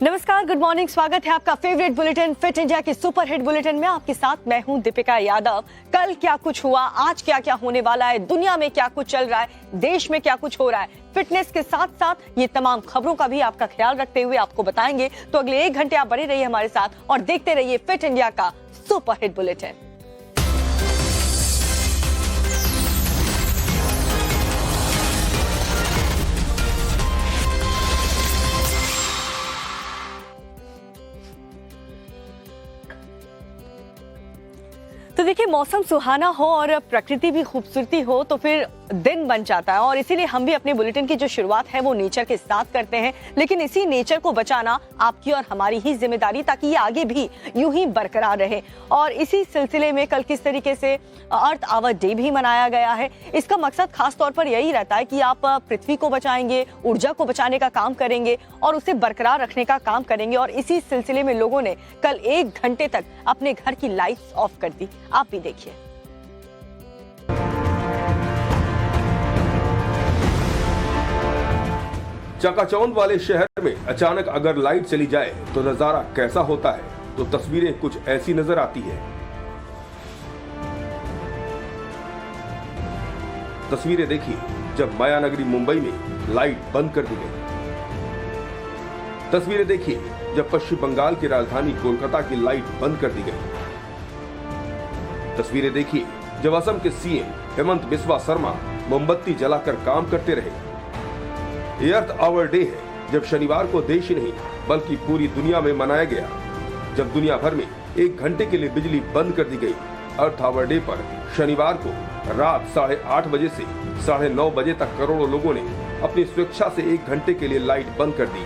नमस्कार, good morning. स्वागत है आपका फेवरेट बुलेटिन फिट इंडिया के सुपर हिट बुलेटिन में। आपके साथ मैं हूं दीपिका यादव। कल क्या कुछ हुआ, आज क्या क्या होने वाला है, दुनिया में क्या कुछ चल रहा है, देश में क्या कुछ हो रहा है, फिटनेस के साथ साथ ये तमाम खबरों का भी आपका ख्याल रखते हुए आपको बताएंगे। तो अगले 1 घंटे आप बने रहिए हमारे साथ और देखते रहिए फिट इंडिया का सुपर हिट बुलेटिन। तो देखिए, मौसम सुहाना हो और प्रकृति भी खूबसूरती हो तो फिर दिन बन जाता है, और इसीलिए हम भी अपने बुलेटिन की जो शुरुआत है वो नेचर के साथ करते हैं। लेकिन इसी नेचर को बचाना आपकी और हमारी ही जिम्मेदारी, ताकि ये आगे भी यूं ही बरकरार रहे। और इसी सिलसिले में कल किस तरीके से अर्थ आवर डे भी मनाया गया है। इसका मकसद खास तौर पर यही रहता है कि आप पृथ्वी को बचाएंगे, ऊर्जा को बचाने का काम करेंगे और उसे बरकरार रखने का काम करेंगे। और इसी सिलसिले में लोगों ने कल 1 घंटे तक अपने घर की लाइट्स ऑफ कर दी। आप भी देखिए। चकाचौंध वाले शहर में अचानक अगर लाइट चली जाए तो नजारा कैसा होता है, तो तस्वीरें कुछ ऐसी नजर आती है। तस्वीरें देखिए जब माया नगरी मुंबई में लाइट बंद कर दी गई। तस्वीरें देखिए जब पश्चिम बंगाल की राजधानी कोलकाता की लाइट बंद कर दी गई। तस्वीरें देखिए जब असम के सीएम हेमंत बिस्वा शर्मा मोमबत्ती जलाकर काम करते रहे। ये अर्थ आवर डे है जब शनिवार को देश ही नहीं बल्कि पूरी दुनिया में मनाया गया, जब दुनिया भर में 1 घंटे के लिए बिजली बंद कर दी गई। अर्थ आवर डे पर शनिवार को रात 8:30 बजे से 9:30 बजे तक करोड़ों लोगों ने अपनी स्वेच्छा से 1 घंटे के लिए लाइट बंद कर दी।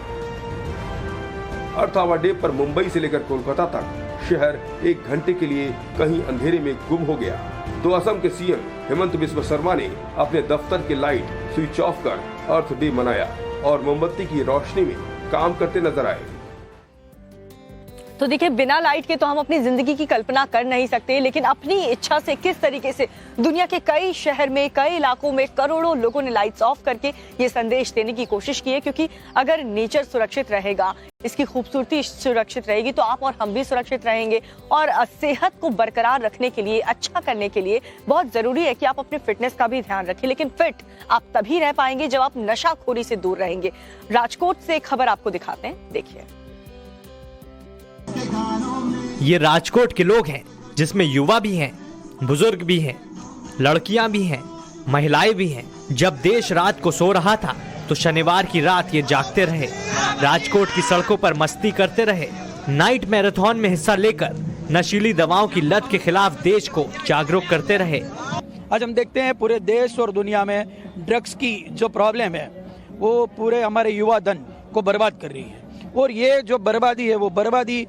अर्थ आवर डे पर मुंबई से लेकर कोलकाता तक शहर 1 घंटे के लिए कहीं अंधेरे में गुम हो गया। तो असम के सीएम हेमंत बिस्वा शर्मा ने अपने दफ्तर की लाइट स्विच ऑफ कर अर्थ डे मनाया और मोमबत्ती की रोशनी में काम करते नजर आए। तो देखिए, बिना लाइट के तो हम अपनी जिंदगी की कल्पना कर नहीं सकते, लेकिन अपनी इच्छा से किस तरीके से दुनिया के कई शहर में, कई इलाकों में करोड़ों लोगों ने लाइट्स ऑफ करके ये संदेश देने की कोशिश की है। क्योंकि अगर नेचर सुरक्षित रहेगा, इसकी खूबसूरती सुरक्षित रहेगी, तो आप और हम भी सुरक्षित रहेंगे। और सेहत को बरकरार रखने के लिए, अच्छा करने के लिए बहुत जरूरी है कि आप अपने फिटनेस का भी ध्यान रखें। लेकिन फिट आप तभी रह पाएंगे जब आप नशाखोरी से दूर रहेंगे। राजकोट से एक खबर आपको दिखाते हैं, देखिए। ये राजकोट के लोग हैं, जिसमें युवा भी हैं, बुजुर्ग भी हैं, लड़कियां भी हैं, महिलाएं भी हैं। जब देश रात को सो रहा था तो शनिवार की रात ये जागते रहे, राजकोट की सड़कों पर मस्ती करते रहे, नाइट मैराथन में हिस्सा लेकर नशीली दवाओं की लत के खिलाफ देश को जागरूक करते रहे। आज हम देखते हैं पूरे देश और दुनिया में ड्रग्स की जो प्रॉब्लम है वो पूरे हमारे युवा धन को बर्बाद कर रही है। और ये जो बर्बादी है, वो बर्बादी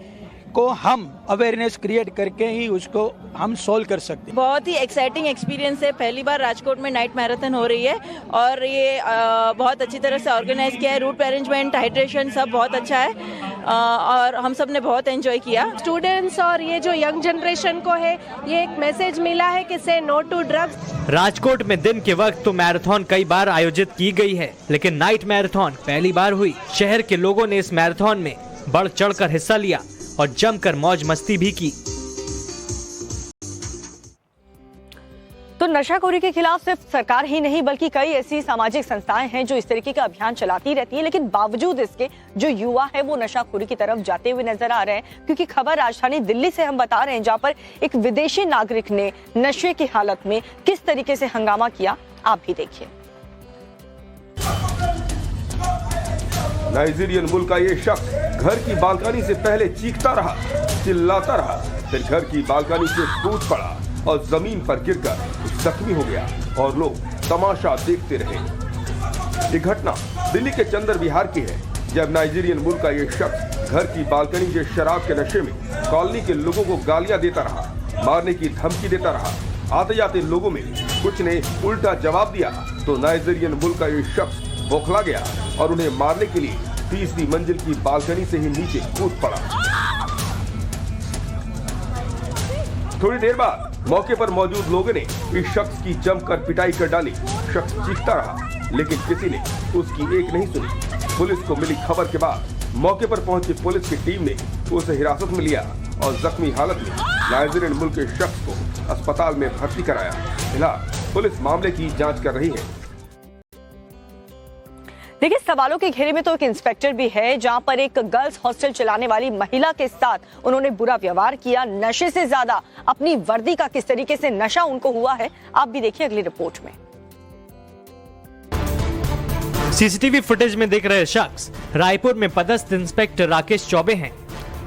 को हम अवेयरनेस क्रिएट करके ही उसको हम सोल्व कर सकते हैं। बहुत ही एक्साइटिंग एक्सपीरियंस है। पहली बार राजकोट में नाइट मैराथन हो रही है और ये बहुत अच्छी तरह से ऑर्गेनाइज किया है। रूट अरेंजमेंट, हाइड्रेशन सब बहुत अच्छा है और हम सब ने बहुत एंजॉय किया। स्टूडेंट्स और ये जो यंग जनरेशन को है, ये एक मैसेज मिला है कि से नो टू ड्रग्स। राजकोट में दिन के वक्त तो मैराथन कई बार आयोजित की गई है, लेकिन नाइट मैराथन पहली बार हुई। शहर के लोगों ने इस मैराथन में बढ़ चढ़कर हिस्सा लिया और जमकर मौज मस्ती भी की। तो नशाखोरी के खिलाफ सिर्फ सरकार ही नहीं बल्कि कई ऐसी सामाजिक संस्थाएं हैं जो इस तरीके का अभियान चलाती रहती हैं, लेकिन बावजूद इसके जो युवा है वो नशाखोरी की तरफ जाते हुए नजर आ रहे हैं। क्योंकि खबर राजधानी दिल्ली से हम बता रहे हैं, जहां पर एक विदेशी नागरिक ने नशे की हालत में किस तरीके से हंगामा किया, आप भी देखिए। नाइजीरियन मूल का ये शख्स घर की बालकनी से पहले चीखता रहा, चिल्लाता रहा, फिर घर की बालकनी से कूद पड़ा और जमीन पर गिरकर जख्मी हो गया और लोग तमाशा देखते रहे। ये घटना दिल्ली के चंदर विहार की है, जब नाइजीरियन मूल का ये शख्स घर की बालकनी से शराब के नशे में कॉलोनी के लोगों को गालियां देता रहा, मारने की धमकी देता रहा। आते जाते लोगों में कुछ ने उल्टा जवाब दिया तो नाइजीरियन मूल का ये शख्स बौखला गया और उन्हें मारने के लिए 30वीं मंजिल की बालकनी से ही नीचे कूद पड़ा। थोड़ी देर बाद मौके पर मौजूद लोगों ने इस शख्स की जमकर पिटाई कर डाली। शख्स चीखता रहा, लेकिन किसी ने उसकी एक नहीं सुनी। पुलिस को मिली खबर के बाद मौके पर पहुंची पुलिस की टीम ने उसे हिरासत में लिया और जख्मी हालत में नाइजीरियन मूल के शख्स को अस्पताल में भर्ती कराया। फिलहाल पुलिस मामले की जांच कर रही है। देखिए, सवालों के घेरे में तो एक इंस्पेक्टर भी है, जहां पर एक गर्ल्स हॉस्टल चलाने वाली महिला के साथ उन्होंने बुरा व्यवहार किया। नशे से ज्यादा अपनी वर्दी का किस तरीके से नशा उनको हुआ है, आप भी देखिए अगली रिपोर्ट में। सीसीटीवी फुटेज में दिख रहे शख्स रायपुर में पदस्थ इंस्पेक्टर राकेश चौबे हैं,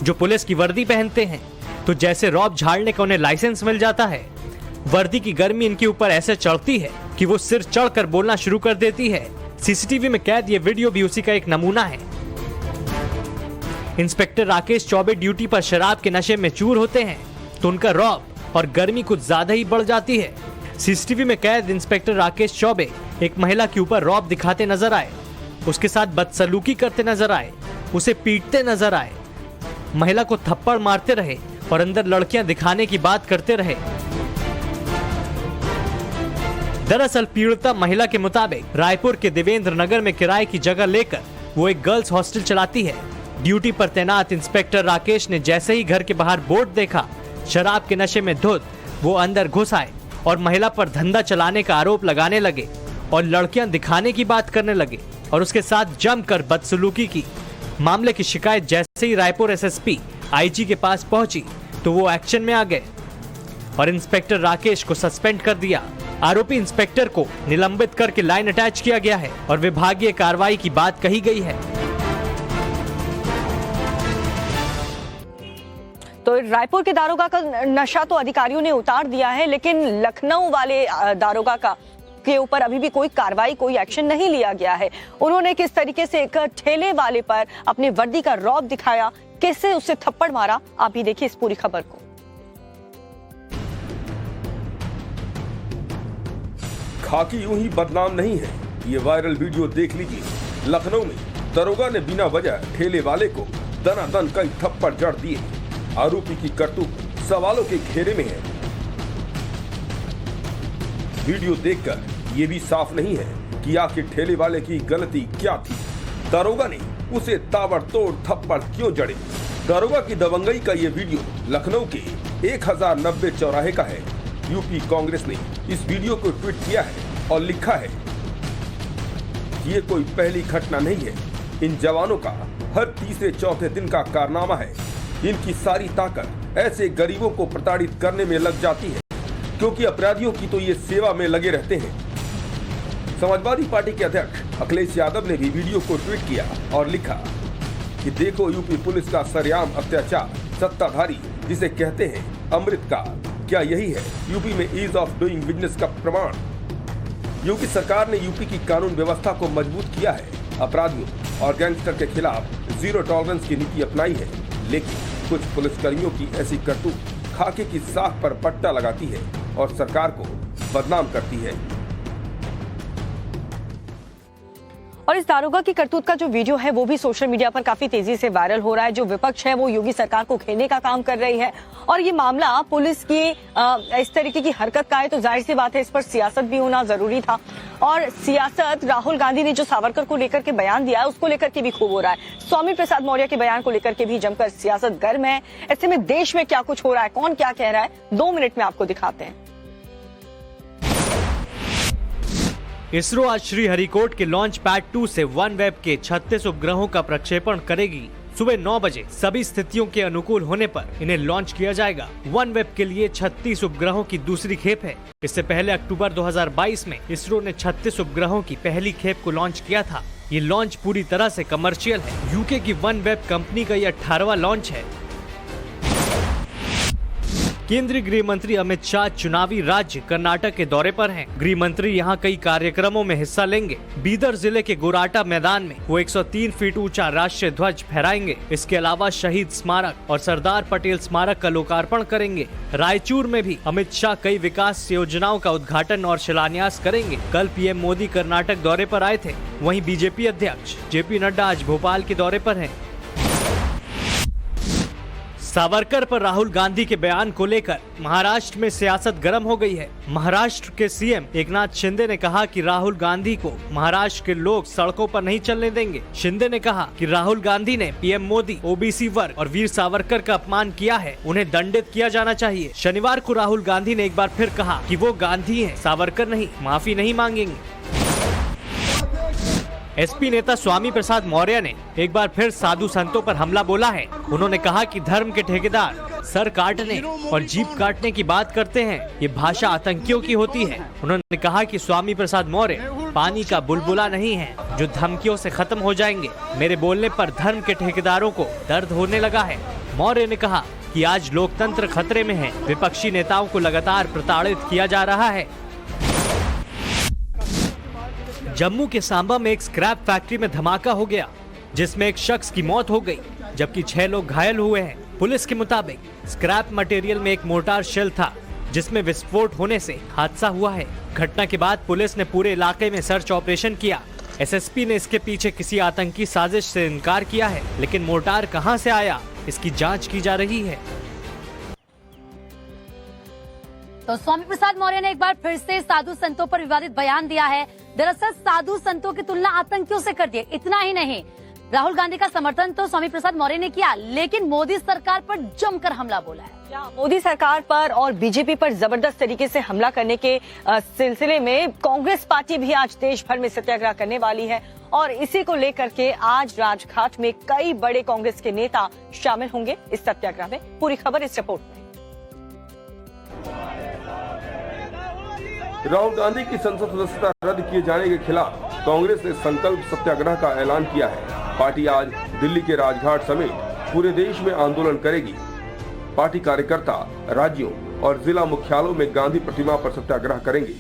जो पुलिस की वर्दी पहनते हैं तो जैसे रौब झाड़ने का उन्हें लाइसेंस मिल जाता है। वर्दी की गर्मी इनके ऊपर ऐसे चढ़ती है कि वो सिर चढ़कर बोलना शुरू कर देती है। सीसीटीवी में कैद ये वीडियो भी उसी का एक नमूना है। इंस्पेक्टर राकेश चौबे ड्यूटी पर शराब के नशे में चूर होते हैं तो उनका रौब और गर्मी कुछ ज्यादा ही बढ़ जाती है। सीसीटीवी में कैद इंस्पेक्टर राकेश चौबे एक महिला के ऊपर रौब दिखाते नजर आए, उसके साथ बदसलूकी करते नजर आए, उसे पीटते नजर आए, महिला को थप्पड़ मारते रहे और अंदर लड़कियां दिखाने की बात करते रहे। दरअसल पीड़िता महिला के मुताबिक रायपुर के देवेंद्र नगर में किराए की जगह लेकर वो एक गर्ल्स हॉस्टल चलाती है। ड्यूटी पर तैनात इंस्पेक्टर राकेश ने जैसे ही घर के बाहर बोर्ड देखा, शराब के नशे में धुत वो अंदर घुस आए और महिला पर धंधा चलाने का आरोप लगाने लगे और लड़कियां दिखाने की बात करने लगे और उसके साथ जमकर बदसलूकी की। मामले की शिकायत जैसे ही रायपुर एसएसपी आईजी के पास पहुंची तो वो एक्शन में आ गए और इंस्पेक्टर राकेश को सस्पेंड कर दिया। आरोपी इंस्पेक्टर को निलंबित करके लाइन अटैच किया गया है और विभागीय कार्रवाई की बात कही गई है। तो रायपुर के दारोगा का नशा तो अधिकारियों ने उतार दिया है, लेकिन लखनऊ वाले दारोगा के ऊपर अभी भी कोई कार्रवाई, कोई एक्शन नहीं लिया गया है। उन्होंने किस तरीके से एक ठेले वाले पर अपनी वर्दी का रौब दिखाया, कैसे उसे थप्पड़ मारा, आप भी देखिए इस पूरी खबर को। खाकी यूं ही बदनाम नहीं है, ये वायरल वीडियो देख लीजिए। लखनऊ में दरोगा ने बिना वजह ठेले वाले को दनादन कई थप्पड़ जड़ दिए। आरोपी की करतूत सवालों के घेरे में है। वीडियो देखकर ये भी साफ नहीं है कि आखिर ठेले वाले की गलती क्या थी। दरोगा ने उसे ताबड़तोड़ थप्पड़ क्यों जड़े। दरोगा की दबंगई का ये वीडियो लखनऊ के 1090 चौराहे का है। यूपी कांग्रेस ने इस वीडियो को ट्वीट किया है और लिखा है, ये कोई पहली घटना नहीं है। इन जवानों का हर तीसरे चौथे दिन का कारनामा है। इनकी सारी ताकत ऐसे गरीबों को प्रताड़ित करने में लग जाती है, क्योंकि अपराधियों की तो ये सेवा में लगे रहते हैं। समाजवादी पार्टी के अध्यक्ष अखिलेश यादव ने भी वीडियो को ट्वीट किया और लिखा कि देखो यूपी पुलिस का सरेआम अत्याचार, सत्ताधारी जिसे कहते हैं अमृतकाल, क्या यही है यूपी में ईज ऑफ डूइंग बिजनेस का प्रमाण। योगी सरकार ने यूपी की कानून व्यवस्था को मजबूत किया है। अपराधियों और गैंगस्टर के खिलाफ जीरो टॉलरेंस की नीति अपनाई है, लेकिन कुछ पुलिसकर्मियों की ऐसी करतूत खाके की साख पर पट्टा लगाती है और सरकार को बदनाम करती है। और इस दारोगा की करतूत का जो वीडियो है वो भी सोशल मीडिया पर काफी तेजी से वायरल हो रहा है। जो विपक्ष है वो योगी सरकार को घेरने का काम कर रही है और ये मामला पुलिस की इस तरीके की हरकत का है तो जाहिर सी बात है इस पर सियासत भी होना जरूरी था। और सियासत राहुल गांधी ने जो सावरकर को लेकर के बयान दिया है उसको लेकर के भी खूब हो रहा है। स्वामी प्रसाद मौर्य के बयान को लेकर के भी जमकर सियासत गर्म है। ऐसे में देश में क्या कुछ हो रहा है, कौन क्या कह रहा है, 2 मिनट में आपको दिखाते हैं। इसरो आज श्रीहरिकोट के लॉन्च पैड 2 से OneWeb के 36 उपग्रहों का प्रक्षेपण करेगी। सुबह 9 बजे सभी स्थितियों के अनुकूल होने पर इन्हें लॉन्च किया जाएगा। OneWeb के लिए 36 उपग्रहों की दूसरी खेप है। इससे पहले अक्टूबर 2022 में इसरो ने 36 उपग्रहों की पहली खेप को लॉन्च किया था। ये लॉन्च पूरी तरह से कमर्शियल है। यूके की OneWeb कंपनी का ये 18वां लॉन्च है। केंद्रीय गृह मंत्री अमित शाह चुनावी राज्य कर्नाटक के दौरे पर हैं। गृह मंत्री यहां कई कार्यक्रमों में हिस्सा लेंगे। बीदर जिले के गोराटा मैदान में वो 103 फीट ऊंचा राष्ट्रीय ध्वज फहराएंगे। इसके अलावा शहीद स्मारक और सरदार पटेल स्मारक का लोकार्पण करेंगे। रायचूर में भी अमित शाह कई विकास योजनाओं का उद्घाटन और शिलान्यास करेंगे। कल पीएम मोदी कर्नाटक दौरे पर आए थे। वहीं बीजेपी अध्यक्ष जेपी नड्डा आज भोपाल के दौरे पर हैं। सावरकर पर राहुल गांधी के बयान को लेकर महाराष्ट्र में सियासत गर्म हो गई है। महाराष्ट्र के सीएम एकनाथ शिंदे ने कहा कि राहुल गांधी को महाराष्ट्र के लोग सड़कों पर नहीं चलने देंगे। शिंदे ने कहा कि राहुल गांधी ने पीएम मोदी, ओबीसी वर्ग और वीर सावरकर का अपमान किया है, उन्हें दंडित किया जाना चाहिए। शनिवार को राहुल गांधी ने एक बार फिर कहा कि वो गांधी हैं, सावरकर नहीं, माफी नहीं मांगेंगे। एसपी नेता स्वामी प्रसाद मौर्य ने एक बार फिर साधु संतों पर हमला बोला है। उन्होंने कहा कि धर्म के ठेकेदार सर काटने और जीप काटने की बात करते हैं, ये भाषा आतंकियों की होती है। उन्होंने कहा कि स्वामी प्रसाद मौर्य पानी का बुलबुला नहीं है जो धमकियों से खत्म हो जाएंगे। मेरे बोलने पर धर्म के ठेकेदारों को दर्द होने लगा है। मौर्य ने कहा कि आज लोकतंत्र खतरे में है, विपक्षी नेताओं को लगातार प्रताड़ित किया जा रहा है। जम्मू के सांबा में एक स्क्रैप फैक्ट्री में धमाका हो गया, जिसमें एक शख्स की मौत हो गई, जबकि 6 लोग घायल हुए हैं। पुलिस के मुताबिक स्क्रैप मटेरियल में एक मोर्टार शेल था, जिसमें विस्फोट होने से हादसा हुआ है। घटना के बाद पुलिस ने पूरे इलाके में सर्च ऑपरेशन किया। एसएसपी ने इसके पीछे किसी आतंकी साजिश से इनकार किया है, लेकिन मोर्टार कहां से आया, इसकी जांच की जा रही है। तो स्वामी प्रसाद मौर्य ने एक बार फिर से साधु संतों पर विवादित बयान दिया है। दरअसल साधु संतों की तुलना आतंकियों से कर दी। इतना ही नहीं, राहुल गांधी का समर्थन तो स्वामी प्रसाद मौर्य ने किया, लेकिन मोदी सरकार पर जमकर हमला बोला है। मोदी सरकार पर और बीजेपी पर जबरदस्त तरीके से हमला करने के सिलसिले में कांग्रेस पार्टी भी आज देश भर में सत्याग्रह करने वाली है और इसी को लेकर के आज राजघाट में कई बड़े कांग्रेस के नेता शामिल होंगे इस सत्याग्रह में। पूरी खबर इस रिपोर्ट में। राहुल गांधी की संसद सदस्यता रद्द किए जाने के खिलाफ कांग्रेस ने संकल्प सत्याग्रह का ऐलान किया है। पार्टी आज दिल्ली के राजघाट समेत पूरे देश में आंदोलन करेगी। पार्टी कार्यकर्ता राज्यों और जिला मुख्यालयों में गांधी प्रतिमा पर सत्याग्रह करेंगे।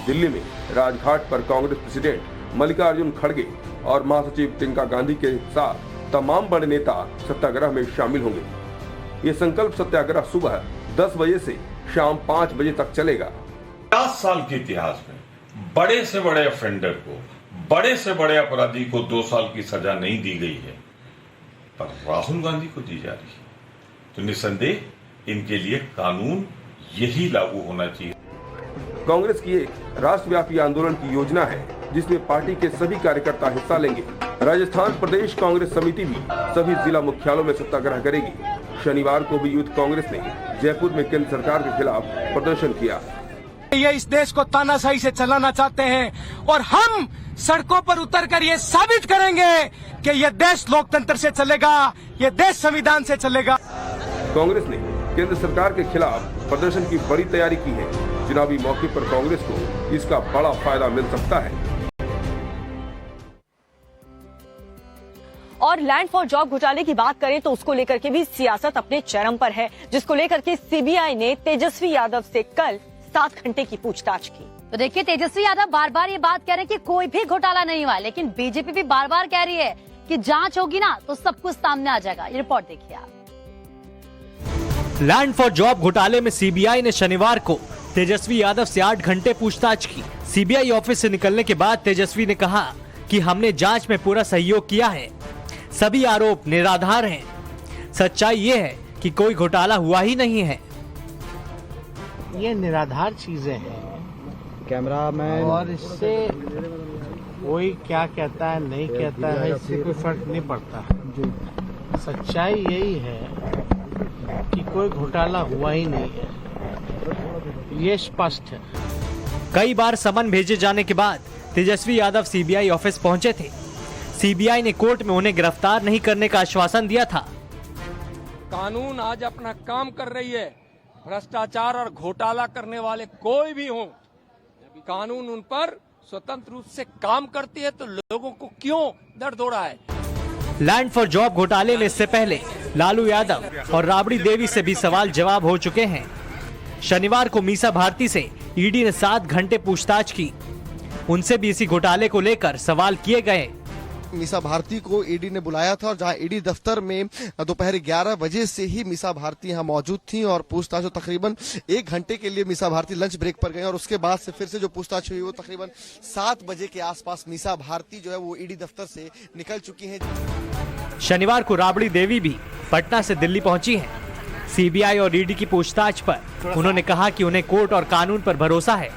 दिल्ली में राजघाट पर कांग्रेस प्रेसिडेंट मल्लिकार्जुन खड़गे और महासचिव प्रियंका गांधी के साथ तमाम बड़े नेता सत्याग्रह में शामिल होंगे। ये संकल्प सत्याग्रह सुबह 10 बजे से शाम 5 बजे तक चलेगा। 50 साल के इतिहास में बड़े से बड़े ऑफेंडर को, बड़े से बड़े अपराधी को 2 साल की सजा नहीं दी गई है, पर राहुल गांधी को दी जा रही है। तो निसंदेह इनके लिए कानून यही लागू होना चाहिए। कांग्रेस की एक राष्ट्रव्यापी आंदोलन की योजना है, जिसमें पार्टी के सभी कार्यकर्ता हिस्सा लेंगे। राजस्थान प्रदेश कांग्रेस समिति भी सभी जिला मुख्यालयों में सत्याग्रह करेगी। शनिवार को भी यूथ कांग्रेस ने जयपुर में केंद्र सरकार के खिलाफ प्रदर्शन किया। ये इस देश को तानाशाही से चलाना चाहते हैं और हम सड़कों पर उतरकर ये साबित करेंगे कि ये देश लोकतंत्र से चलेगा, ये देश संविधान से चलेगा। कांग्रेस ने केंद्र सरकार के खिलाफ प्रदर्शन की बड़ी तैयारी की है। चुनावी मौके पर कांग्रेस को इसका बड़ा फायदा मिल सकता है। और लैंड फॉर जॉब घोटाले की बात करें तो उसको लेकर के भी सियासत अपने चरम पर है, जिसको लेकर के सीबीआई ने तेजस्वी यादव से कल 7 घंटे की पूछताछ की। तो देखिए, तेजस्वी यादव बार बार ये बात कह रहे हैं कि कोई भी घोटाला नहीं हुआ, लेकिन बीजेपी भी बार बार कह रही है कि जांच होगी ना तो सब कुछ सामने आ जाएगा। ये रिपोर्ट देखिए आप। लैंड फॉर जॉब घोटाले में सीबीआई ने शनिवार को तेजस्वी यादव से 8 घंटे पूछताछ की। सीबीआई ऑफिस से निकलने के बाद तेजस्वी ने कहा कि हमने जांच में पूरा सहयोग किया है, सभी आरोप निराधार हैं। सच्चाई ये है कि कोई घोटाला हुआ ही नहीं है। ये निराधार चीजें हैं कैमरामैन, और इससे कोई क्या कहता है नहीं कहता है, इससे कोई फर्क नहीं पड़ता। सच्चाई यही है कि कोई घोटाला हुआ ही नहीं है, ये स्पष्ट है। कई बार समन भेजे जाने के बाद तेजस्वी यादव सीबीआई ऑफिस पहुंचे थे। सीबीआई ने कोर्ट में उन्हें गिरफ्तार नहीं करने का आश्वासन दिया था। कानून आज अपना काम कर रही है। भ्रष्टाचार और घोटाला करने वाले कोई भी हों, कानून उन पर स्वतंत्र रूप से काम करती है, तो लोगों को क्यों दर्द हो रहा है। लैंड फॉर जॉब घोटाले में इससे पहले लालू यादव और राबड़ी देवी से भी सवाल जवाब हो चुके हैं। शनिवार को मीसा भारती से ईडी ने 7 घंटे पूछताछ की। उनसे भी इसी घोटाले को लेकर सवाल किए गए। मीसा भारती को ईडी ने बुलाया था और जहां ईडी दफ्तर में दोपहर 11 बजे से ही मीसा भारती यहां मौजूद थी और पूछताछ तकरीबन 1 घंटे के लिए मीसा भारती लंच ब्रेक पर गए और उसके बाद से फिर से जो पूछताछ हुई वो तकरीबन 7 बजे के आसपास मीसा भारती जो है वो ईडी दफ्तर से निकल चुकी हैं। शनिवार को राबड़ी देवी भी पटना से दिल्ली पहुंची हैं। सीबीआई और ईडी की पूछताछ पर उन्होंने कहा कि उन्हें कोर्ट और कानून पर भरोसा है।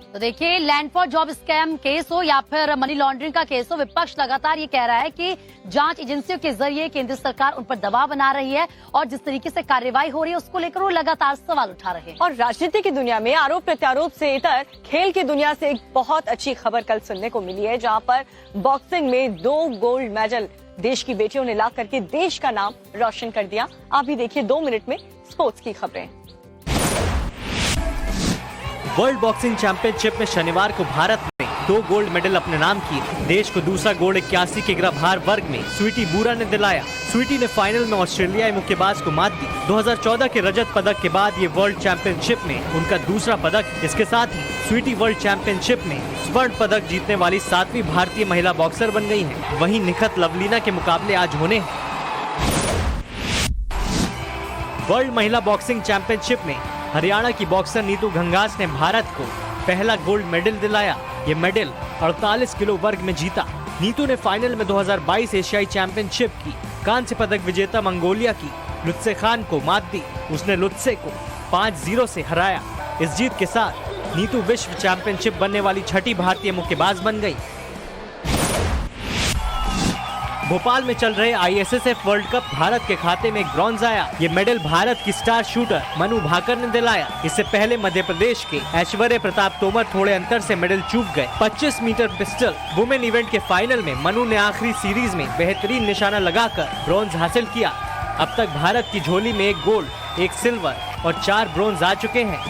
तो देखिए, land for job scam case हो या फिर मनी लॉन्ड्रिंग का केस हो, विपक्ष लगातार ये कह रहा है कि जांच एजेंसियों के जरिए केंद्र सरकार उन पर दबाव बना रही है और जिस तरीके से कार्रवाई हो रही है उसको लेकर वो लगातार सवाल उठा रहे हैं। और राजनीति की दुनिया में आरोप प्रत्यारोप से इतर खेल की दुनिया से एक बहुत अच्छी खबर कल सुनने को मिली है, जहाँ पर बॉक्सिंग में 2 गोल्ड मेडल देश की बेटियों ने ला करके देश का नाम रोशन कर दिया। आप भी देखिए 2 मिनट में स्पोर्ट्स की खबरें। वर्ल्ड बॉक्सिंग चैंपियनशिप में शनिवार को भारत ने 2 गोल्ड मेडल अपने नाम किए। देश को दूसरा गोल्ड 81 किग्रा भार वर्ग में स्वीटी बूरा ने दिलाया। स्वीटी ने फाइनल में ऑस्ट्रेलियाई मुक्केबाज को मात दी। 2014 के रजत पदक के बाद ये वर्ल्ड चैंपियनशिप में उनका दूसरा पदक। इसके साथ ही स्वीटी वर्ल्ड चैंपियनशिप में स्वर्ण पदक जीतने वाली 7वीं भारतीय महिला बॉक्सर बन गई हैं। वहीं निखत लवलीना के मुकाबले आज होने हैं। वर्ल्ड महिला बॉक्सिंग चैंपियनशिप में हरियाणा की बॉक्सर नीतू घंगास ने भारत को पहला गोल्ड मेडल दिलाया। ये मेडल 48 किलो वर्ग में जीता। नीतू ने फाइनल में 2022 एशियाई चैंपियनशिप की कांस्य पदक विजेता मंगोलिया की लुत्से खान को मात दी। उसने लुत्से को 5-0 से हराया। इस जीत के साथ नीतू विश्व चैंपियनशिप बनने वाली 6ठी भारतीय मुक्केबाज बन गई। भोपाल में चल रहे ISSF वर्ल्ड कप भारत के खाते में एक ब्रॉन्ज आया। ये मेडल भारत की स्टार शूटर मनु भाकर ने दिलाया। इससे पहले मध्य प्रदेश के ऐश्वर्य प्रताप तोमर थोड़े अंतर से मेडल चूक गए। 25 मीटर पिस्टल वुमेन इवेंट के फाइनल में मनु ने आखिरी सीरीज में बेहतरीन निशाना लगाकर ब्रॉन्ज हासिल किया। अब तक भारत की झोली में 1 गोल्ड, 1 सिल्वर और 4 ब्रॉन्ज आ चुके हैं।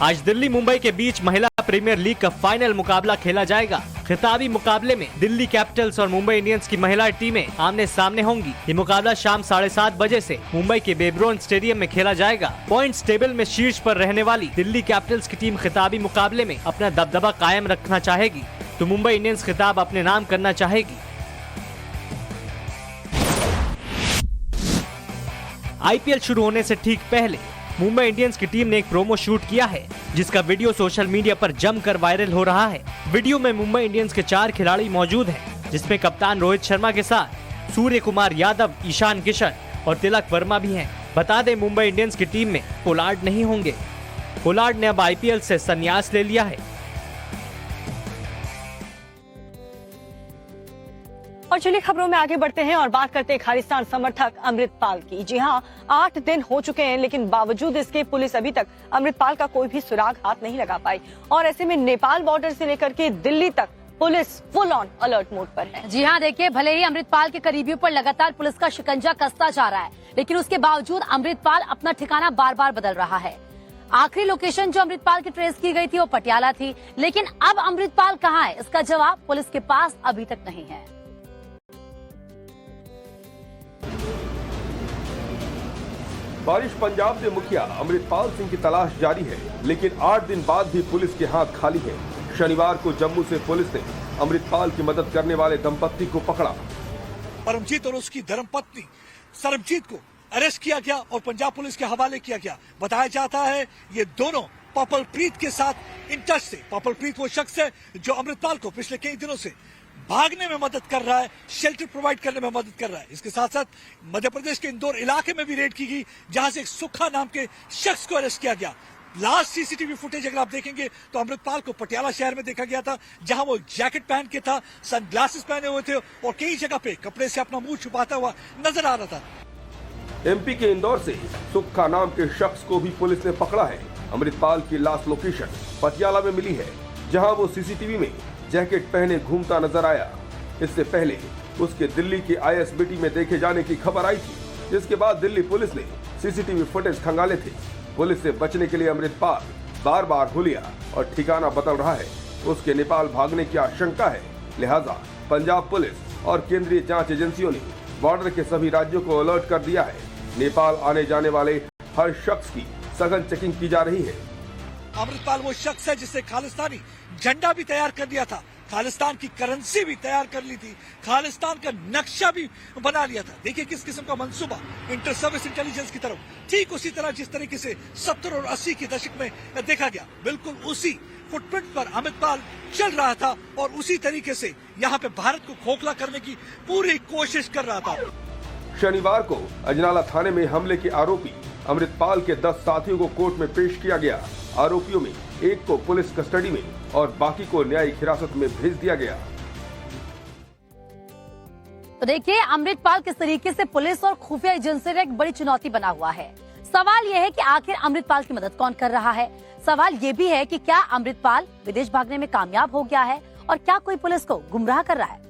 आज दिल्ली मुंबई के बीच महिला प्रीमियर लीग का फाइनल मुकाबला खेला जाएगा। खिताबी मुकाबले में दिल्ली कैपिटल्स और मुंबई इंडियंस की महिला टीमें आमने सामने होंगी। ये मुकाबला शाम 7:30 बजे से मुंबई के बेब्रोन स्टेडियम में खेला जाएगा। पॉइंट्स टेबल में शीर्ष पर रहने वाली दिल्ली कैपिटल्स की टीम खिताबी मुकाबले में अपना दबदबा कायम रखना चाहेगी, तो मुंबई इंडियंस खिताब अपने नाम करना चाहेगी। IPL शुरू होने से ठीक पहले मुंबई इंडियंस की टीम ने एक प्रोमो शूट किया है, जिसका वीडियो सोशल मीडिया पर जमकर वायरल हो रहा है। वीडियो में मुंबई इंडियंस के 4 खिलाड़ी मौजूद हैं, जिसमें कप्तान रोहित शर्मा के साथ सूर्य कुमार यादव, ईशान किशन और तिलक वर्मा भी हैं। बता दें, मुंबई इंडियंस की टीम में पोलार्ड नहीं होंगे। पोलार्ड ने अब IPL से संन्यास ले लिया है। और चलिए खबरों में आगे बढ़ते हैं और बात करते हैं खालिस्तान समर्थक अमृतपाल की। जी हां, 8 दिन हो चुके हैं, लेकिन बावजूद इसके पुलिस अभी तक अमृतपाल का कोई भी सुराग हाथ नहीं लगा पाई। और ऐसे में नेपाल बॉर्डर से लेकर के दिल्ली तक police full on alert mode पर है। जी हाँ, देखिए, भले ही अमृतपाल के करीबियों पर लगातार पुलिस का शिकंजा कसता जा रहा है, लेकिन उसके बावजूद अमृतपाल अपना ठिकाना बार बार बदल रहा है। आखिरी लोकेशन जो अमृतपाल की ट्रेस की गई थी वो पटियाला थी, लेकिन अब अमृतपाल कहाँ है, इसका जवाब पुलिस के पास अभी तक नहीं है। बारिश पंजाब के मुखिया अमृतपाल सिंह की तलाश जारी है, लेकिन 8 दिन बाद भी पुलिस के हाथ खाली है। शनिवार को जम्मू से पुलिस ने अमृतपाल की मदद करने वाले दंपत्ति को पकड़ा। परमजीत और उसकी धर्मपत्नी सरबजीत को अरेस्ट किया गया और पंजाब पुलिस के हवाले किया गया। बताया जाता है ये दोनों पपलप्रीत के साथ इन टच थे। पपलप्रीत वो शख्स है जो अमृतपाल को पिछले कई दिनों से भागने में मदद कर रहा है, शेल्टर प्रोवाइड करने में मदद कर रहा है। इसके साथ साथ मध्य प्रदेश के इंदौर इलाके में भी रेड की गई, जहां से एक सुखा नाम के शख्स को अरेस्ट किया गया। लास्ट सीसीटीवी फुटेज अगर आप देखेंगे तो अमृतपाल को पटियाला शहर में देखा गया था, जहां वो जैकेट पहन के था, सनग्लासेस पहने हुए थे और कई जगह पे कपड़े से अपना मुंह छुपाता हुआ नजर आ रहा था। MP के इंदौर से सुक्खा नाम के शख्स को भी पुलिस ने पकड़ा है। अमृतपाल की लास्ट लोकेशन पटियाला में मिली है, जहां वो CCTV में जैकेट पहने घूमता नजर आया। इससे पहले उसके दिल्ली की ISBT में देखे जाने की खबर आई थी, जिसके बाद दिल्ली पुलिस ने CCTV फुटेज खंगाले थे। पुलिस से बचने के लिए अमृतपाल बार बार हुलिया और ठिकाना बदल रहा है। उसके नेपाल भागने की आशंका है, लिहाजा पंजाब पुलिस और केंद्रीय जांच एजेंसियों ने बॉर्डर के सभी राज्यों को अलर्ट कर दिया है। नेपाल आने जाने वाले हर शख्स की सघन चेकिंग की जा रही है। अमृतपाल वो शख्स है जिसने खालिस्तानी झंडा भी तैयार कर दिया था, खालिस्तान की करेंसी भी तैयार कर ली थी, खालिस्तान का नक्शा भी बना लिया था। देखिए किस किस्म का मंसूबा इंटर सर्विस इंटेलिजेंस की तरफ, ठीक उसी तरह जिस तरीके से 70 और 80 के दशक में देखा गया, बिल्कुल उसी फुटप्रिंट पर अमृतपाल चल रहा था और उसी तरीके से यहाँ पे भारत को खोखला करने की पूरी कोशिश कर रहा था। शनिवार को अजनाला थाने में हमले के आरोपी अमृतपाल के 10 साथियों को कोर्ट में पेश किया गया। आरोपियों में एक को पुलिस कस्टडी में और बाकी को न्यायिक हिरासत में भेज दिया गया। तो देखिए, अमृतपाल किस तरीके से पुलिस और खुफिया एजेंसी में एक बड़ी चुनौती बना हुआ है। सवाल यह है कि आखिर अमृतपाल की मदद कौन कर रहा है। सवाल ये भी है कि क्या अमृतपाल विदेश भागने में कामयाब हो गया है और क्या कोई पुलिस को गुमराह कर रहा है।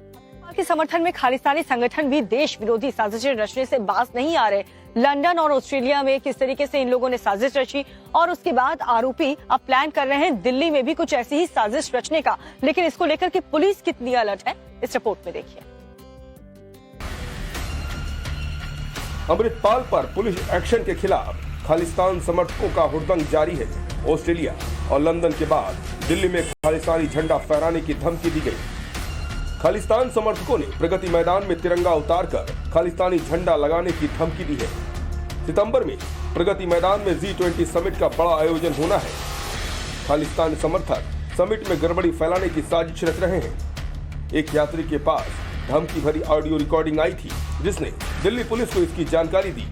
के समर्थन में खालिस्तानी संगठन भी देश विरोधी साजिशें रचने से बाज नहीं आ रहे। लंदन और ऑस्ट्रेलिया में किस तरीके से इन लोगों ने साजिश रची और उसके बाद आरोपी अब प्लान कर रहे हैं दिल्ली में भी कुछ ऐसी ही साजिश रचने का। लेकिन इसको लेकर के पुलिस कितनी अलर्ट है, इस रिपोर्ट में देखिए। अमृतपाल पर पुलिस एक्शन के खिलाफ खालिस्तान समर्थकों का हुड़दंग जारी है। ऑस्ट्रेलिया और लंदन के बाद दिल्ली में खालिस्तानी झंडा फहराने की धमकी दी गई। खालिस्तान समर्थकों ने प्रगति मैदान में तिरंगा उतारकर खालिस्तानी झंडा लगाने की धमकी दी है। सितंबर में प्रगति मैदान में G20 समिट का बड़ा आयोजन होना है। खालिस्तानी समर्थक समिट में गड़बड़ी फैलाने की साजिश रच रहे हैं। एक यात्री के पास धमकी भरी ऑडियो रिकॉर्डिंग आई थी, जिसने दिल्ली पुलिस को इसकी जानकारी दी।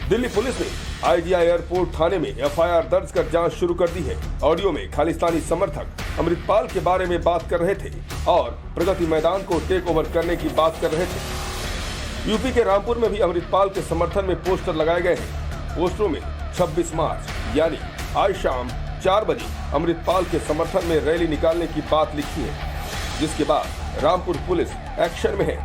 दिल्ली पुलिस ने IGI एयरपोर्ट थाने में FIR दर्ज कर जांच शुरू कर दी है। ऑडियो में खालिस्तानी समर्थक अमृतपाल के बारे में बात कर रहे थे और प्रगति मैदान को टेक ओवर करने की बात कर रहे थे। यूपी के रामपुर में भी अमृतपाल के समर्थन में पोस्टर लगाए गए हैं। पोस्टरों में 26 मार्च यानी आज शाम 4 बजे अमृतपाल के समर्थन में रैली निकालने की बात लिखी है, जिसके बाद रामपुर पुलिस एक्शन में है।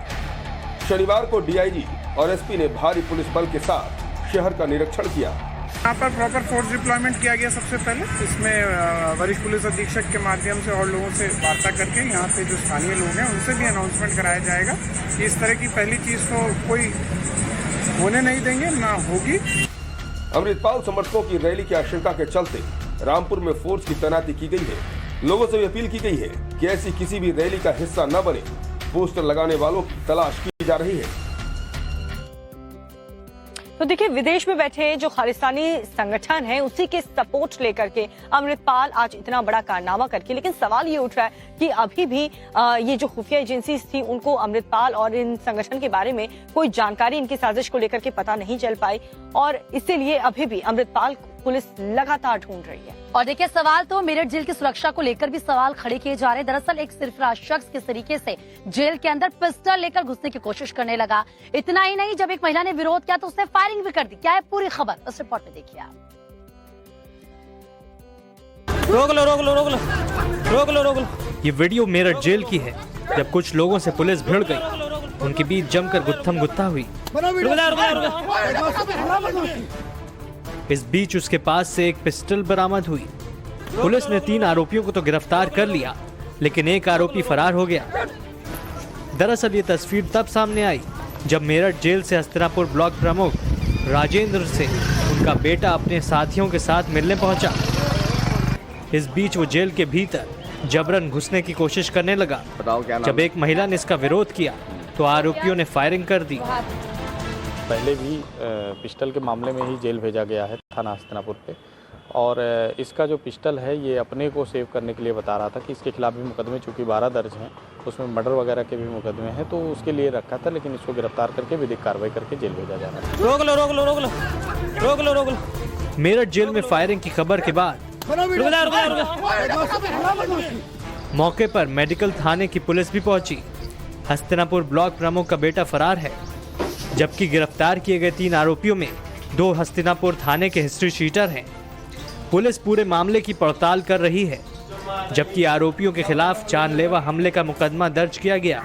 शनिवार को DIG और SP ने भारी पुलिस बल के साथ शहर का निरीक्षण किया। यहाँ पर प्रॉपर फोर्स डिप्लॉयमेंट किया गया। सबसे पहले इसमें वरिष्ठ पुलिस अधीक्षक के माध्यम से और लोगों से वार्ता करके यहाँ पे जो स्थानीय लोग हैं उनसे भी अनाउंसमेंट कराया जाएगा कि इस तरह की पहली चीज तो कोई होने नहीं देंगे, ना होगी। अमृतपाल समर्थकों की रैली की आशंका के चलते रामपुर में फोर्स की तैनाती की गई है। लोगों से भी अपील की गई है कि ऐसी किसी भी रैली का हिस्सा न बने। पोस्टर लगाने वालों की तलाश की जा रही है। तो देखिए, विदेश में बैठे जो खालिस्तानी संगठन है उसी के सपोर्ट लेकर के अमृतपाल आज इतना बड़ा कारनामा करके, लेकिन सवाल ये उठ रहा है कि अभी भी ये जो खुफिया एजेंसी थी उनको अमृतपाल और इन संगठन के बारे में कोई जानकारी इनकी साजिश को लेकर के पता नहीं चल पाई और इसीलिए अभी भी अमृतपाल पुलिस लगातार ढूंढ रही है। और देखिए, सवाल तो मेरठ जेल की सुरक्षा को लेकर भी सवाल खड़े किए जा रहे हैं। दरअसल एक सरफराज शख्स किस तरीके से जेल के अंदर पिस्टल लेकर घुसने की कोशिश करने लगा। इतना ही नहीं, जब एक महिला ने विरोध किया तो उसने फायरिंग भी कर दी। क्या है पूरी खबर, उस रिपोर्ट में देखिए आप। रोक लो रोक लो रोक लो रोक लो रोक लो। ये वीडियो मेरठ जेल की है, जब कुछ लोगों से पुलिस भिड़ गई। उनके बीच जमकर गुत्थम गुत्था हुई। इस बीच उसके पास से एक पिस्टल बरामद हुई। पुलिस ने 3 आरोपियों को तो गिरफ्तार कर लिया, लेकिन एक आरोपी फरार हो गया। दरअसल ये तस्वीर तब सामने आई जब मेरठ जेल से हस्तिनापुर ब्लॉक प्रमुख राजेंद्र से उनका बेटा अपने साथियों के साथ मिलने पहुंचा। इस बीच वो जेल के भीतर जबरन घुसने की कोशिश करने लगा। जब एक महिला ने इसका विरोध किया तो आरोपियों ने फायरिंग कर दी। पहले भी पिस्टल के मामले में ही जेल भेजा गया है थाना हस्तिनापुर पे, और इसका जो पिस्टल है ये अपने को सेव करने के लिए बता रहा था कि इसके खिलाफ भी मुकदमे चूँकि 12 दर्ज हैं, उसमें मर्डर वगैरह के भी मुकदमे हैं, तो उसके लिए रखा था, लेकिन इसको गिरफ्तार करके विधिक कार्रवाई करके जेल भेजा जा रहा है। रोक लो रोक लो रोक लो रोक लो रोक लो। मेरठ जेल में फायरिंग की खबर के बाद मौके पर मेडिकल थाने की पुलिस भी पहुंची। हस्तिनापुर ब्लॉक प्रमुख का बेटा फरार है, जबकि गिरफ्तार किए गए 3 आरोपियों में 2 हस्तिनापुर थाने के हिस्ट्री शीटर हैं। पुलिस पूरे मामले की पड़ताल कर रही है, जबकि आरोपियों के खिलाफ जानलेवा हमले का मुकदमा दर्ज किया गया।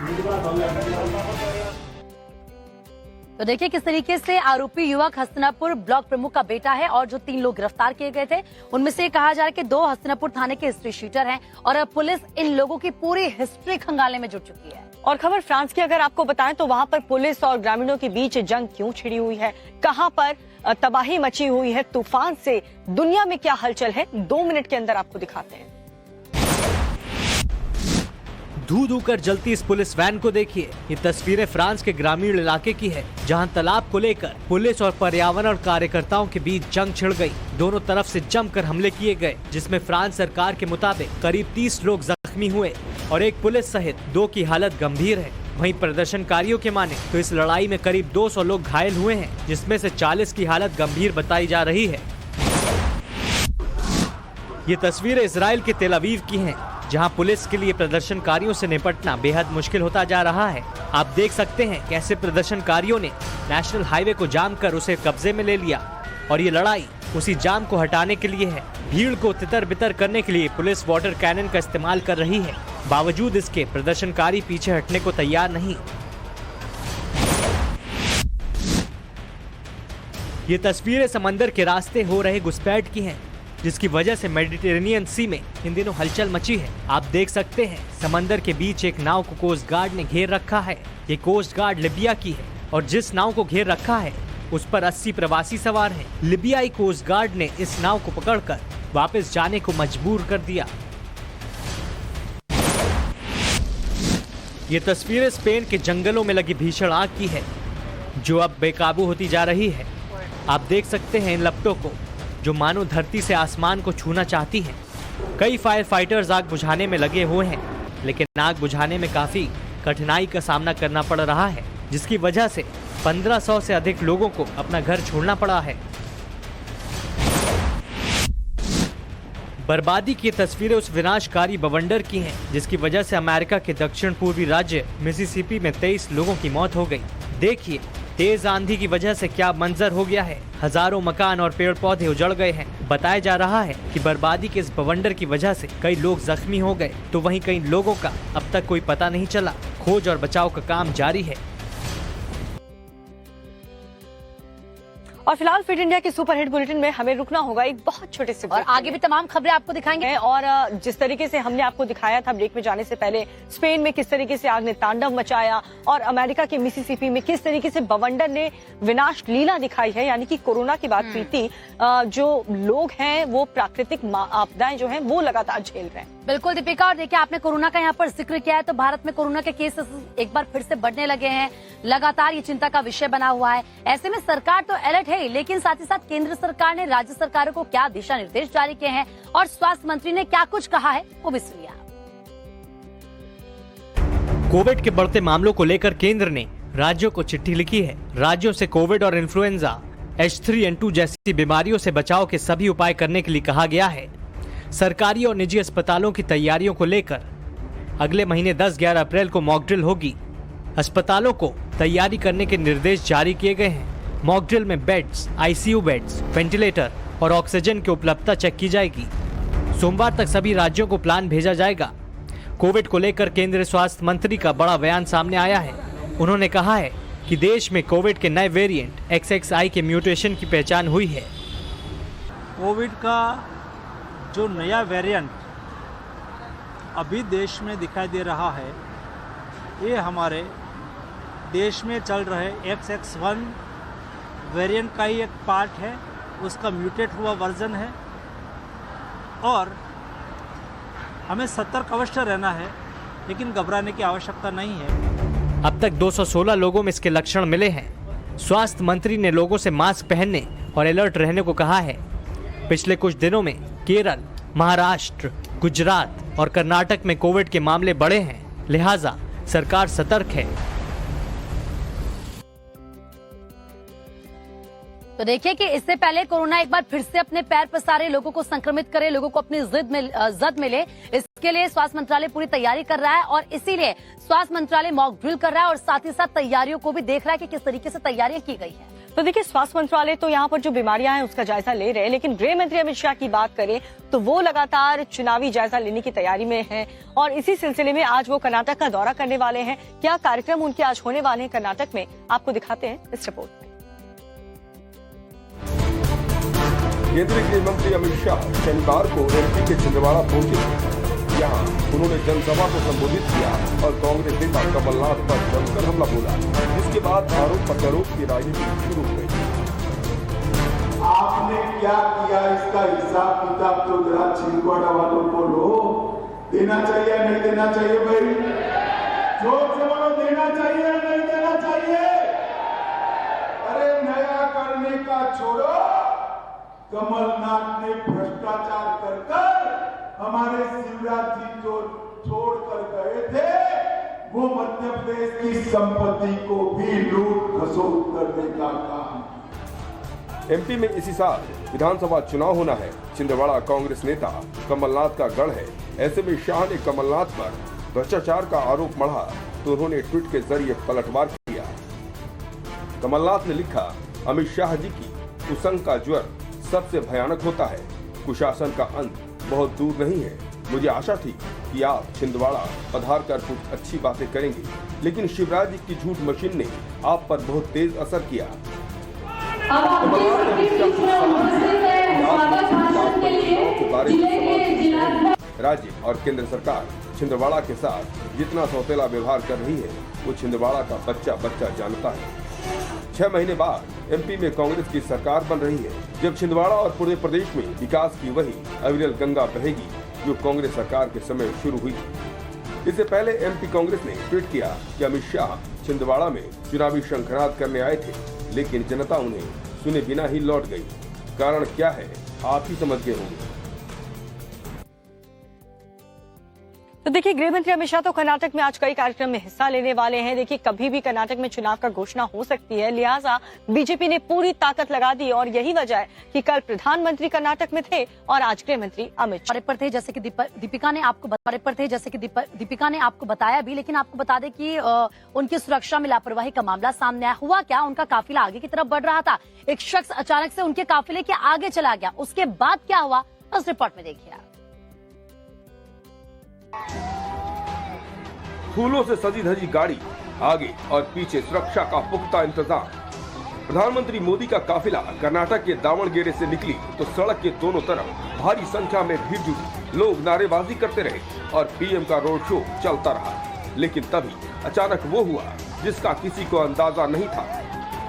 तो देखिए किस तरीके से आरोपी युवक हस्तिनापुर ब्लॉक प्रमुख का बेटा है और जो 3 लोग गिरफ्तार किए गए थे उनमें से कहा जा रहा है कि 2 हस्तिनापुर थाने के हिस्ट्री शीटर हैं और अब पुलिस इन लोगों की पूरी हिस्ट्री खंगालने में जुट चुकी है। और खबर फ्रांस की अगर आपको बताएं तो वहां पर पुलिस और ग्रामीणों के बीच जंग क्यों छिड़ी हुई है, कहां पर तबाही मची हुई है तूफान से, दुनिया में क्या हलचल है, 2 मिनट के अंदर आपको दिखाते हैं। धू धू कर जलती इस पुलिस वैन को देखिए। ये तस्वीरें फ्रांस के ग्रामीण इलाके की है, जहां तालाब को लेकर पुलिस और पर्यावरण कार्यकर्ताओं के बीच जंग छिड़ गई। दोनों तरफ से जमकर हमले किए गए, जिसमें फ्रांस सरकार के मुताबिक करीब 30 लोग जख्मी हुए और एक पुलिस सहित 2 की हालत गंभीर है। वहीं प्रदर्शनकारियों के माने तो इस लड़ाई में करीब 200 लोग घायल हुए हैं, जिसमें से 40 की हालत गंभीर बताई जा रही है। ये तस्वीरें इजराइल के तेल अवीव की हैं, जहां पुलिस के लिए प्रदर्शनकारियों से निपटना बेहद मुश्किल होता जा रहा है। आप देख सकते हैं कैसे प्रदर्शनकारियों ने नेशनल हाईवे को जाम कर उसे कब्जे में ले लिया और ये लड़ाई उसी जाम को हटाने के लिए है। भीड़ को तितर बितर करने के लिए पुलिस वाटर कैनन का इस्तेमाल कर रही है। बावजूद इसके प्रदर्शनकारी पीछे हटने को तैयार नहीं। ये तस्वीरें समंदर के रास्ते हो रहे घुसपैठ की हैं, जिसकी वजह से मेडिटेरेनियन सी में इन दिनों हलचल मची है। आप देख सकते हैं समंदर के बीच एक नाव को कोस्ट गार्ड ने घेर रखा है। ये कोस्ट गार्ड लिबिया की है और जिस नाव को घेर रखा है उस पर 80 प्रवासी सवार हैं। लिबियाई कोस्ट गार्ड ने इस नाव को पकड़कर वापस जाने को मजबूर कर दिया। ये तस्वीरें स्पेन के जंगलों में लगी भीषण आग की है, जो अब बेकाबू होती जा रही है। आप देख सकते हैं इन लपटों को, जो मानो धरती से आसमान को छूना चाहती हैं। कई फायर फाइटर्स आग बुझाने में लगे हुए हैं, लेकिन आग बुझाने में काफी कठिनाई का सामना करना पड़ रहा है, जिसकी वजह से 1500 से अधिक लोगों को अपना घर छोड़ना पड़ा है। बर्बादी की तस्वीरें उस विनाशकारी बवंडर की हैं, जिसकी वजह से अमेरिका के दक्षिण पूर्वी राज्य मिसिसिपी में 23 लोगों की मौत हो गई। देखिए तेज आंधी की वजह से क्या मंजर हो गया है। हजारों मकान और पेड़ पौधे उजड़ गए हैं। बताया जा रहा है कि बर्बादी के इस बवंडर की वजह से कई लोग जख्मी हो गए, तो वहीं कई लोगों का अब तक कोई पता नहीं चला। खोज और बचाव का काम जारी है। और फिलहाल फिट इंडिया के सुपर हिट बुलेटिन में हमें रुकना होगा एक बहुत छोटे से और आगे भी तमाम खबरें आपको दिखाएंगे। और जिस तरीके से हमने आपको दिखाया था ब्रेक में जाने से पहले, स्पेन में किस तरीके से आग ने तांडव मचाया और अमेरिका के मिसिसिपी में किस तरीके से बवंडर ने विनाश लीला दिखाई है, यानी कि कोरोना की बात हुई थी। जो लोग हैं वो प्राकृतिक आपदाएं जो हैं वो लगातार झेल रहे हैं। बिल्कुल दीपिका, और देखिए आपने कोरोना का यहाँ पर जिक्र किया है, तो भारत में कोरोना के केसेस एक बार फिर से बढ़ने लगे हैं। लगातार ये चिंता का विषय बना हुआ है। ऐसे में सरकार तो अलर्ट है, लेकिन साथ ही साथ केंद्र सरकार ने राज्य सरकारों को क्या दिशा निर्देश जारी किए हैं और स्वास्थ्य मंत्री ने क्या कुछ कहा है, वो भी सुनिए। कोविड के बढ़ते मामलों को लेकर केंद्र ने राज्यों को चिट्ठी लिखी है। राज्यों से कोविड और इन्फ्लुएंजा H3N2 जैसी बीमारियों से बचाव के सभी उपाय करने के लिए कहा गया है। सरकारी और निजी अस्पतालों की तैयारियों को लेकर अगले महीने 10-11 अप्रैल को मॉक ड्रिल होगी। अस्पतालों को तैयारी करने के निर्देश जारी किए गए हैं। मॉक ड्रिल में बेड्स, ICU बेड्स, वेंटिलेटर और ऑक्सीजन की उपलब्धता चेक की जाएगी। सोमवार तक सभी राज्यों को प्लान भेजा जाएगा। कोविड को लेकर केंद्रीय स्वास्थ्य मंत्री का बड़ा बयान सामने आया है। उन्होंने कहा है कि देश में कोविड के नए वेरिएंट XXI के म्यूटेशन की पहचान हुई है। कोविड का जो नया वेरिएंट अभी देश में दिखाई दे रहा है, ये हमारे देश में चल रहे XXI वेरिएंट का ही एक पार्ट है। उसका म्यूटेट हुआ वर्जन है और हमें सतर्क अवश्य रहना है, लेकिन घबराने की आवश्यकता नहीं है। अब तक 216 लोगों में इसके लक्षण मिले हैं। स्वास्थ्य मंत्री ने लोगों से मास्क पहनने और अलर्ट रहने को कहा है। पिछले कुछ दिनों में केरल, महाराष्ट्र, गुजरात और कर्नाटक में कोविड के मामले बढ़े हैं, लिहाजा सरकार सतर्क है। तो देखिए कि इससे पहले कोरोना एक बार फिर से अपने पैर पसारे, लोगों को संक्रमित करे, लोगों को अपनी जद मिले, इसके लिए स्वास्थ्य मंत्रालय पूरी तैयारी कर रहा है और इसीलिए स्वास्थ्य मंत्रालय मॉक ड्रिल कर रहा है और साथ ही साथ तैयारियों को भी देख रहा है कि किस तरीके से तैयारियां की गई है। तो देखिए स्वास्थ्य मंत्रालय तो यहाँ पर जो बीमारियां हैं उसका जायजा ले रहे हैं, लेकिन गृह मंत्री अमित शाह की बात करें तो वो लगातार चुनावी जायजा लेने की तैयारी में हैं और इसी सिलसिले में आज वो कर्नाटक का दौरा करने वाले हैं। क्या कार्यक्रम उनके आज होने वाले हैं कर्नाटक में, आपको दिखाते हैं इस रिपोर्ट में। केंद्रीय गृह मंत्री अमित शाह शनिवार को MP के छिंदवाड़ा पहुंचे। यहाँ उन्होंने जनसभा को संबोधित किया और कांग्रेस नेता कमलनाथ पर जमकर हमला बोला, जिसके बाद आरोप प्रत्यारोप की राजनीति शुरू हो गई। आपने क्या किया इसका हिसाब किताब तो जरा छिंदवाड़ा वालों को लो। देना चाहिए नहीं देना चाहिए भाई? जोर से बोलो, देना चाहिए नहीं देना चाहिए? अरे नया करने का छोड़ो, कमलनाथ ने भ्रष्टाचार कर हमारे शिवराज जी को छोड़कर गए थे, वो मध्य प्रदेश की संपत्ति को भी लूट खसोट करने का काम। एमपी में इसी साल विधानसभा चुनाव होना है। छिंदवाड़ा कांग्रेस नेता कमलनाथ का गढ़ है। ऐसे में शाह ने कमलनाथ पर भ्रष्टाचार का आरोप मढ़ा तो उन्होंने ट्वीट के जरिए पलटवार किया। कमलनाथ ने लिखा, अमित शाह जी की कुसंग का ज्वर सबसे भयानक होता है। कुशासन का अंत बहुत दूर नहीं है। मुझे आशा थी कि आप छिंदवाड़ा पधार कर कुछ अच्छी बातें करेंगे, लेकिन शिवराज जी की झूठ मशीन ने आप पर बहुत तेज असर किया। राज्य और केंद्र सरकार छिंदवाड़ा के साथ जितना सौतेला व्यवहार कर रही है वो छिंदवाड़ा का बच्चा बच्चा जानता है। 6 महीने बाद एमपी में कांग्रेस की सरकार बन रही है, जब छिंदवाड़ा और पूरे प्रदेश में विकास की वही अविरल गंगा बहेगी जो कांग्रेस सरकार के समय शुरू हुई। इससे पहले एमपी कांग्रेस ने ट्वीट किया कि अमित शाह छिंदवाड़ा में चुनावी शंखनाद करने आए थे, लेकिन जनता उन्हें सुने बिना ही लौट गई। कारण क्या है आप ही समझ गए होंगे। तो देखिए, गृह मंत्री अमित शाह तो कर्नाटक में आज कई कार्यक्रम में हिस्सा लेने वाले हैं। देखिए, कभी भी कर्नाटक में चुनाव का घोषणा हो सकती है, लिहाजा बीजेपी ने पूरी ताकत लगा दी और यही वजह है कि कल प्रधानमंत्री कर्नाटक में थे और आज गृह मंत्री अमित शाह पर थे, जैसे कि दीपिका ने आपको बताया भी। लेकिन आपको बता दें कि उनकी सुरक्षा में लापरवाही का मामला सामने आया। हुआ क्या, उनका काफिला आगे की तरफ बढ़ रहा था, एक शख्स अचानक से उनके काफिले के आगे चला गया। उसके बाद क्या हुआ उस रिपोर्ट में देखिए आप। फूलों से सजी धजी गाड़ी, आगे और पीछे सुरक्षा का पुख्ता इंतजाम। प्रधानमंत्री मोदी का काफिला कर्नाटक के दावणगेरे से निकली तो सड़क के दोनों तरफ भारी संख्या में भीड़ जुटी। लोग नारेबाजी करते रहे और पीएम का रोड शो चलता रहा। लेकिन तभी अचानक वो हुआ जिसका किसी को अंदाजा नहीं था।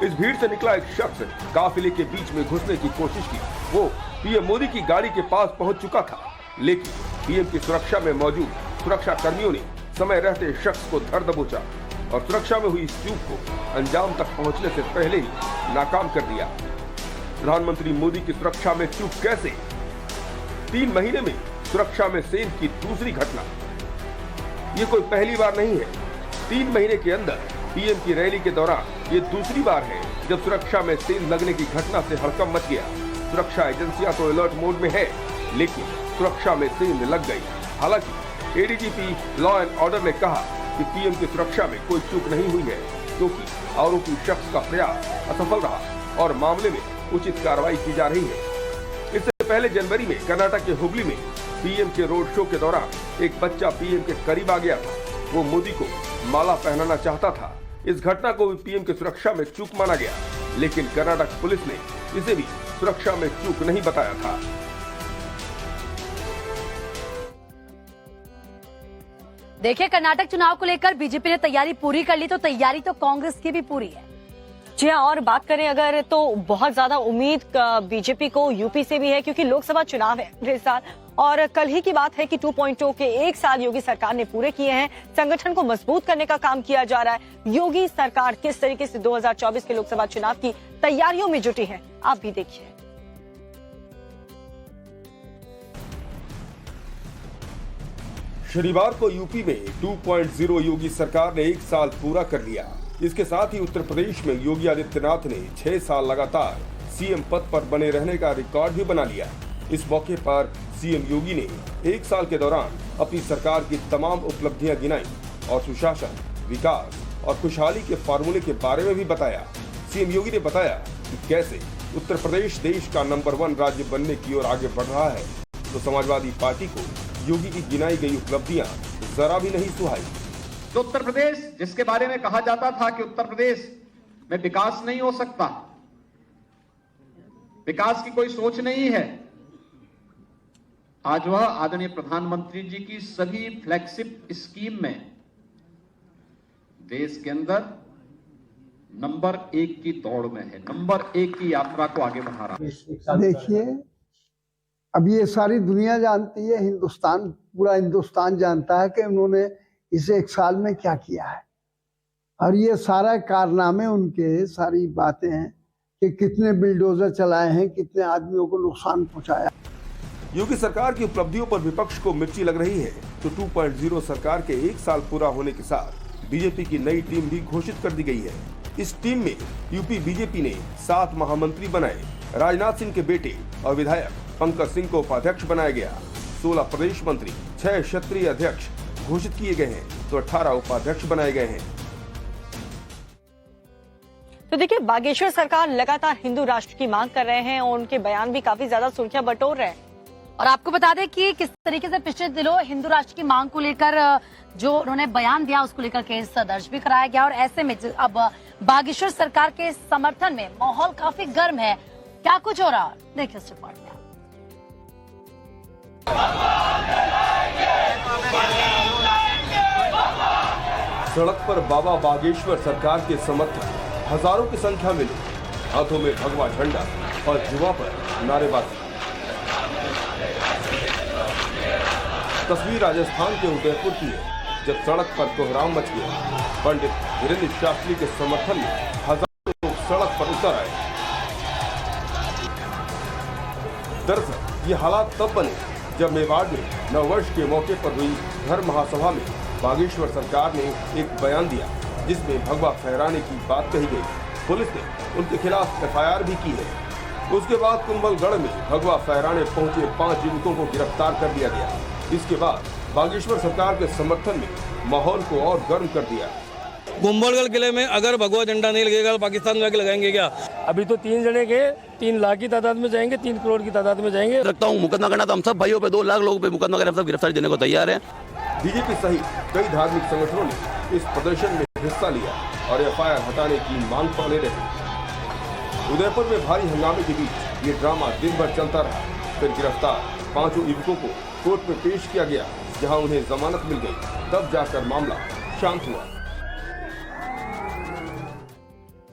इस भीड़ से निकला एक शख्स काफिले के बीच में घुसने की कोशिश की। वो पीएम मोदी की गाड़ी के पास पहुंच चुका था, लेकिन पीएम की सुरक्षा में मौजूद सुरक्षा कर्मियों ने समय रहते शख्स को धर दबोचा और सुरक्षा में हुई इस चूक को अंजाम तक पहुंचने से पहले ही नाकाम कर दिया। प्रधानमंत्री मोदी की सुरक्षा में चूक कैसे? 3 महीने में सुरक्षा में सेंध की दूसरी घटना। ये कोई पहली बार नहीं है। 3 महीने के अंदर पीएम की रैली के दौरान ये दूसरी बार है जब सुरक्षा में सेंध लगने की घटना से हड़कंप मच गया। सुरक्षा एजेंसियां तो अलर्ट मोड में है, लेकिन सुरक्षा में सेंध लग गई। हालांकि एडीजीपी लॉ एंड ऑर्डर ने कहा कि पीएम की सुरक्षा में कोई चूक नहीं हुई है, क्योंकि आरोपी शख्स का प्रयास असफल रहा और मामले में उचित कार्रवाई की जा रही है। इससे पहले जनवरी में कर्नाटक के हुबली में पीएम के रोड शो के दौरान एक बच्चा पीएम के करीब आ गया था। वो मोदी को माला पहनाना चाहता था। इस घटना को भी पीएम की सुरक्षा में चूक माना गया, लेकिन कर्नाटक पुलिस ने इसे भी सुरक्षा में चूक नहीं बताया था। देखिए, कर्नाटक चुनाव को लेकर बीजेपी ने तैयारी पूरी कर ली, तो तैयारी तो कांग्रेस की भी पूरी है। जी हाँ, और बात करें अगर तो बहुत ज्यादा उम्मीद बीजेपी को यूपी से भी है, क्योंकि लोकसभा चुनाव है अगले साल और कल ही की बात है कि 2.0 के 1 साल योगी सरकार ने पूरे किए हैं। संगठन को मजबूत करने का काम किया जा रहा है। योगी सरकार किस तरीके से 2024 के लोकसभा चुनाव की तैयारियों में जुटी है, आप भी देखिए। शनिवार को यूपी में 2.0 योगी सरकार ने 1 साल पूरा कर लिया। इसके साथ ही उत्तर प्रदेश में योगी आदित्यनाथ ने 6 साल लगातार सीएम पद पर बने रहने का रिकॉर्ड भी बना लिया। इस मौके पर सीएम योगी ने 1 साल के दौरान अपनी सरकार की तमाम उपलब्धियां गिनाई और सुशासन, विकास और खुशहाली के फार्मूले के बारे में भी बताया। सीएम योगी ने बताया कि कैसे उत्तर प्रदेश देश का नंबर 1 राज्य बनने की ओर आगे बढ़ रहा है, तो समाजवादी पार्टी को योगी की गिनाई गई उपलब्धियां जरा भी नहीं सुहाई। तो उत्तर प्रदेश जिसके बारे में कहा जाता था कि उत्तर प्रदेश में विकास नहीं हो सकता, विकास की कोई सोच नहीं है, आज वह आदरणीय प्रधानमंत्री जी की सभी फ्लैगशिप स्कीम में देश के अंदर नंबर 1 की दौड़ में है, नंबर 1 की यात्रा को आगे बढ़ा रहा है। देखिए, अब ये सारी दुनिया जानती है, हिंदुस्तान, पूरा हिंदुस्तान जानता है कि उन्होंने इसे 1 साल में क्या किया है। और ये सारा कारनामे उनके, सारी बातें हैं कि कितने बिल्डोजर चलाए हैं, कितने आदमियों को नुकसान पहुंचाया। योगी सरकार की उपलब्धियों पर विपक्ष को मिर्ची लग रही है तो 2.0 सरकार के 1 साल पूरा होने के साथ बीजेपी की नई टीम भी घोषित कर दी गई है। इस टीम में यूपी बीजेपी ने 7 महामंत्री बनाए। राजनाथ सिंह के बेटे और विधायक पंकज सिंह को उपाध्यक्ष बनाया गया। 16 प्रदेश मंत्री, 6 क्षेत्रीय अध्यक्ष घोषित किए गए हैं तो 18 उपाध्यक्ष बनाए गए हैं। तो देखिए, बागेश्वर सरकार लगातार हिंदू राष्ट्र की मांग कर रहे हैं और उनके बयान भी काफी ज्यादा सुर्खियां बटोर रहे हैं। और आपको बता दें कि किस तरीके से पिछले दिनों हिंदू राष्ट्र की मांग को लेकर जो उन्होंने बयान दिया उसको लेकर केस दर्ज भी कराया गया। और ऐसे में अब बागेश्वर सरकार के समर्थन में माहौल काफी गर्म है। क्या कुछ हो रहा है, देखिए इस रिपोर्ट में। सड़क पर बाबा बागेश्वर सरकार के समर्थक हजारों की संख्या में, हाथों में भगवा झंडा और जुआ पर नारेबाजी। तस्वीर राजस्थान के उदयपुर की है, जब सड़क पर कोहराम मच गया। पंडित वीरेंद्र शास्त्री के समर्थन में हजारों लोग सड़क पर उतर आए। दरअसल ये हालात तब बने जब मेवाड़ में नववर्ष के मौके पर हुई धर्म महासभा में बागेश्वर सरकार ने एक बयान दिया जिसमें भगवा फहराने की बात कही गई। पुलिस ने उनके खिलाफ एफआईआर भी की है। उसके बाद कुंभलगढ़ में भगवा फहराने पहुंचे 5 युवकों को गिरफ्तार कर दिया गया। इसके बाद बागेश्वर सरकार के समर्थन में माहौल को और गर्म कर दिया। कुंभलगढ़ किले में अगर भगवा झंडा नहीं लगेगा तो पाकिस्तान में लगाएंगे क्या? अभी तो 3 जने के 3 लाख की तादाद में जाएंगे, 3 करोड़ की तादाद में जाएंगे। रखता हूँ मुकदमा करना तो हम सब भाइयों पे 2 लाख लोगों पे मुकदमा कर सब गिरफ्तारी देने को तैयार है। बीजेपी सहित कई धार्मिक संगठनों ने इस प्रदर्शन में हिस्सा लिया और एफआईआर हटाने की मांग पर रहे। उदयपुर में भारी हंगामे के बीच ये ड्रामा दिन भर चलता रहा। फिर गिरफ्तार 5 युवकों को कोर्ट में पेश किया गया, जहां उन्हें जमानत मिल गई। तब जाकर मामला शांत हुआ।